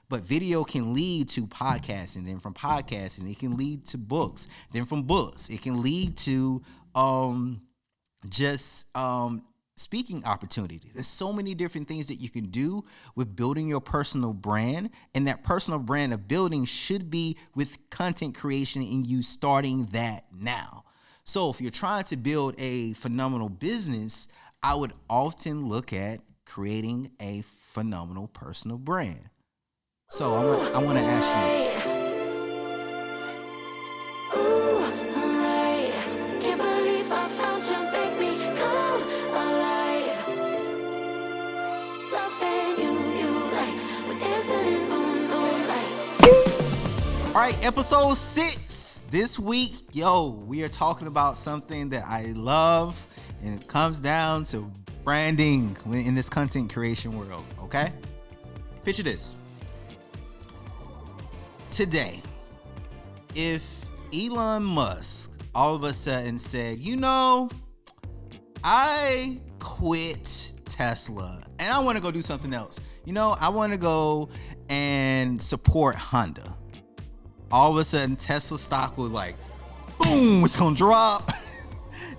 But video can lead to podcasting. Then from podcasting, it can lead to books. Then from books, it can lead to speaking opportunities. There's so many different things that you can do with building your personal brand, and that personal brand of building should be with content creation and you starting that now. So if you're trying to build a phenomenal business, I would often look at creating a phenomenal personal brand. So I want to ask you this. All right, episode 6 this week. We are talking about something that I love, and it comes down to branding in this content creation world, okay? Picture this. Today, if Elon Musk all of a sudden said, I quit Tesla and I want to go do something else. I want to go and support Honda. All of a sudden, Tesla stock was like, boom, it's going to drop.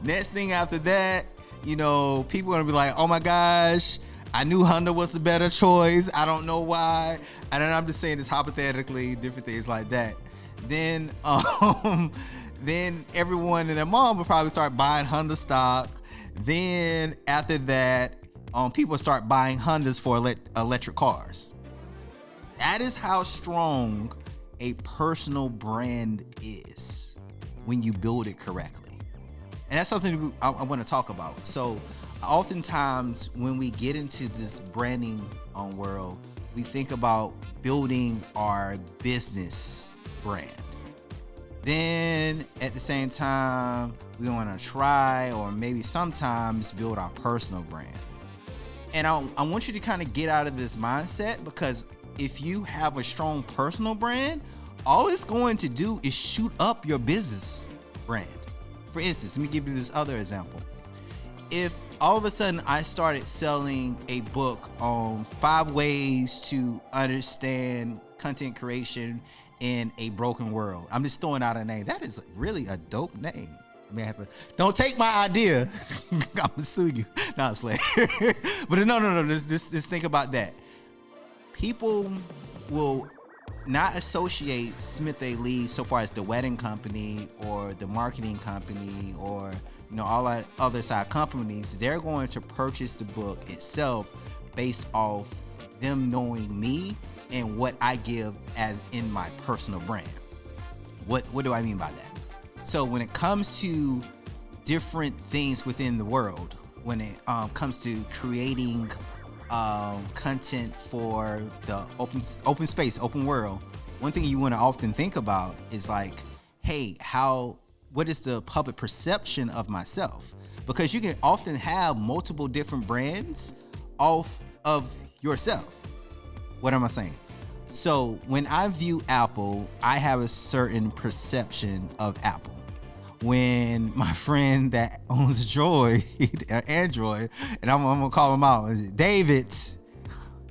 Next thing after that, people are going to be like, oh my gosh, I knew Honda was the better choice. I don't know why. And I'm just saying this hypothetically, different things like that. Then, then everyone and their mom will probably start buying Honda stock. Then after that, people start buying Hondas for electric cars. That is how strong a personal brand is when you build it correctly. And that's something I want to talk about. So oftentimes when we get into this branding world, we think about building our business brand. Then at the same time, we want to try or maybe sometimes build our personal brand. And I want you to kind of get out of this mindset, because if you have a strong personal brand, all it's going to do is shoot up your business brand. For instance, let me give you this other example. If all of a sudden I started selling a book on 5 ways to understand content creation in a broken world. I'm just throwing out a name. That is really a dope name. Don't take my idea. I'm gonna sue you. No, I'm playing. But no. Just think about that. People will not associate Smithalee so far as the wedding company or the marketing company or all that other side companies. They're going to purchase the book itself based off them knowing me and what I give as in my personal brand. What do I mean by that? So when it comes to different things within the world, when it comes to creating content for the open space, open world, one thing you want to often think about is like, hey, what is the public perception of myself? Because you can often have multiple different brands off of yourself. What am I saying? So when I view Apple, I have a certain perception of Apple. When my friend that owns Android, and I'm gonna call him out, David,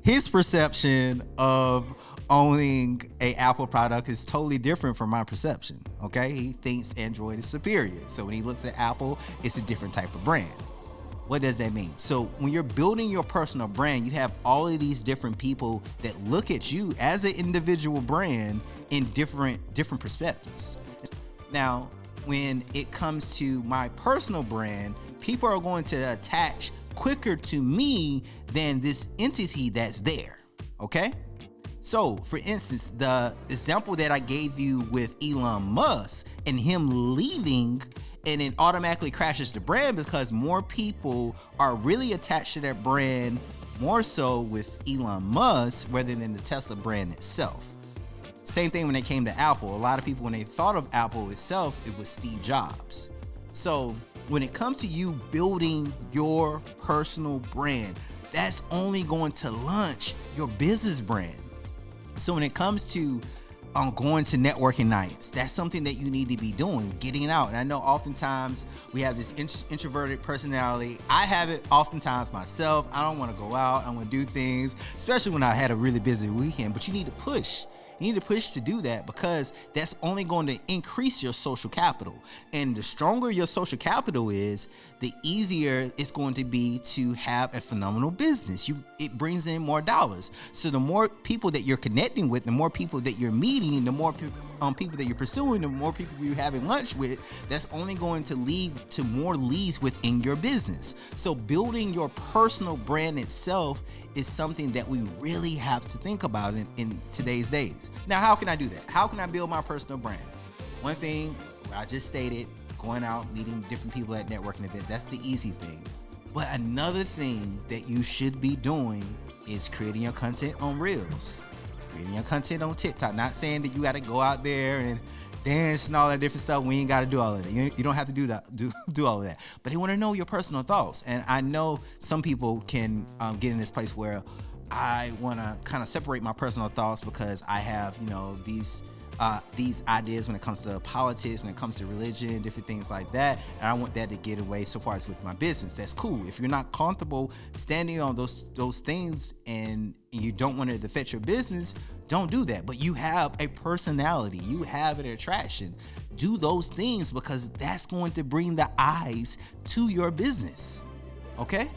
his perception of owning a Apple product is totally different from my perception. Okay, he thinks Android is superior. So when he looks at Apple, it's a different type of brand. What does that mean? So when you're building your personal brand, you have all of these different people that look at you as an individual brand in different perspectives. Now, when it comes to my personal brand, people are going to attach quicker to me than this entity that's there. Okay? So, for instance, the example that I gave you with Elon Musk and him leaving, and it automatically crashes the brand because more people are really attached to that brand more so with Elon Musk rather than the Tesla brand itself. Same thing when it came to Apple. A lot of people, when they thought of Apple itself, it was Steve Jobs. So when it comes to you building your personal brand, that's only going to launch your business brand. So when it comes to going to networking nights. That's something that you need to be doing, getting out. And I know oftentimes we have this introverted personality. I have it oftentimes myself. I don't want to go out. I want to do things, especially when I had a really busy weekend. But you need to push. You need to push to do that, because that's only going to increase your social capital. And the stronger your social capital is, the easier it's going to be to have a phenomenal business. It brings in more dollars. So the more people that you're connecting with, the more people that you're meeting, the more people that you're pursuing, the more people you're having lunch with, that's only going to lead to more leads within your business. So building your personal brand itself is something that we really have to think about in today's days. Now, how can I do that? How can I build my personal brand? One thing, I just stated, going out, meeting different people at networking events, that's the easy thing. But another thing that you should be doing is creating your content on Reels, creating your content on TikTok. Not saying that you got to go out there and dance and all that different stuff. We ain't got to do all of that. You don't have to do that. Do all of that. But they want to know your personal thoughts. And I know some people can get in this place where I want to kind of separate my personal thoughts because I have, these ideas when it comes to politics, when it comes to religion, different things like that. And I want that to get away so far as with my business. That's cool. If you're not comfortable standing on those things and you don't want it to affect your business, don't do that. But you have a personality, you have an attraction. Do those things, because that's going to bring the eyes to your business. Okay?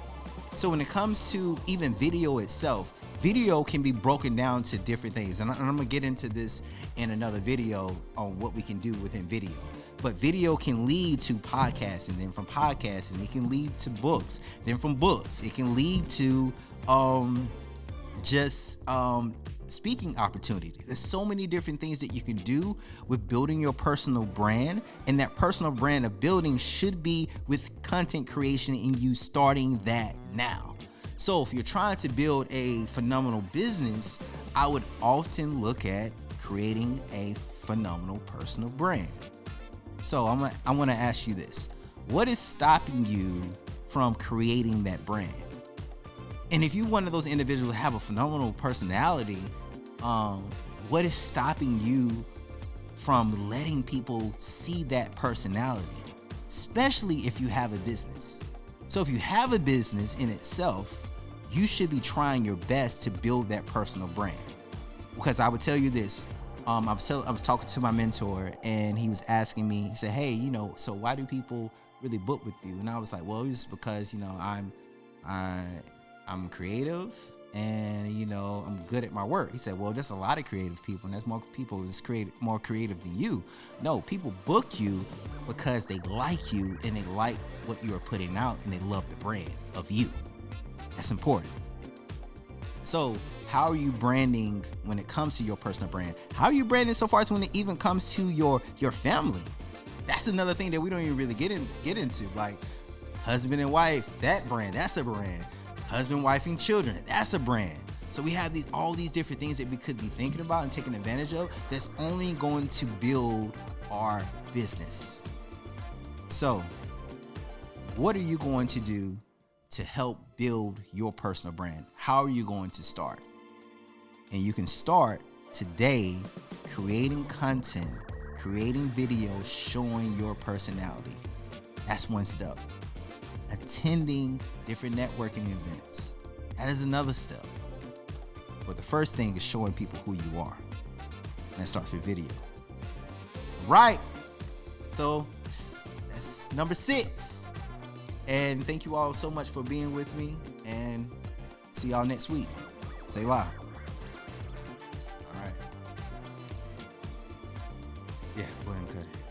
So when it comes to even video itself, video can be broken down to different things. And I'm going to get into this in another video on what we can do within video. But video can lead to podcasting. Then from podcasting, it can lead to books. Then from books, it can lead to speaking opportunity. There's so many different things that you can do with building your personal brand, and that personal brand of building should be with content creation and you starting that now. So if you're trying to build a phenomenal business, I would often look at creating a phenomenal personal brand. So I want to ask you this: what is stopping you from creating that brand? And if you're one of those individuals who have a phenomenal personality, what is stopping you from letting people see that personality, especially if you have a business? So if you have a business in itself, you should be trying your best to build that personal brand. Because I would tell you this, I was talking to my mentor, and he was asking me, he said, hey, so why do people really book with you? And I was like, well, it's because, I'm creative and, I'm good at my work. He said, well, there's a lot of creative people, and there's more people that's more creative than you. No, people book you because they like you and they like what you are putting out and they love the brand of you. That's important. So how are you branding when it comes to your personal brand? How are you branding so far as when it even comes to your family? That's another thing that we don't even really get into. Like husband and wife, that brand, that's a brand. Husband, wife, and children, that's a brand. So we have all these different things that we could be thinking about and taking advantage of that's only going to build our business. So what are you going to do to help build your personal brand? How are you going to start? And you can start today creating content, creating videos showing your personality. That's one step. Attending different networking events. That is another step. But the first thing is showing people who you are. And that starts with video. Right. So that's number 6. And thank you all so much for being with me. And see y'all next week. Say live. All right. Yeah, go ahead and cut it.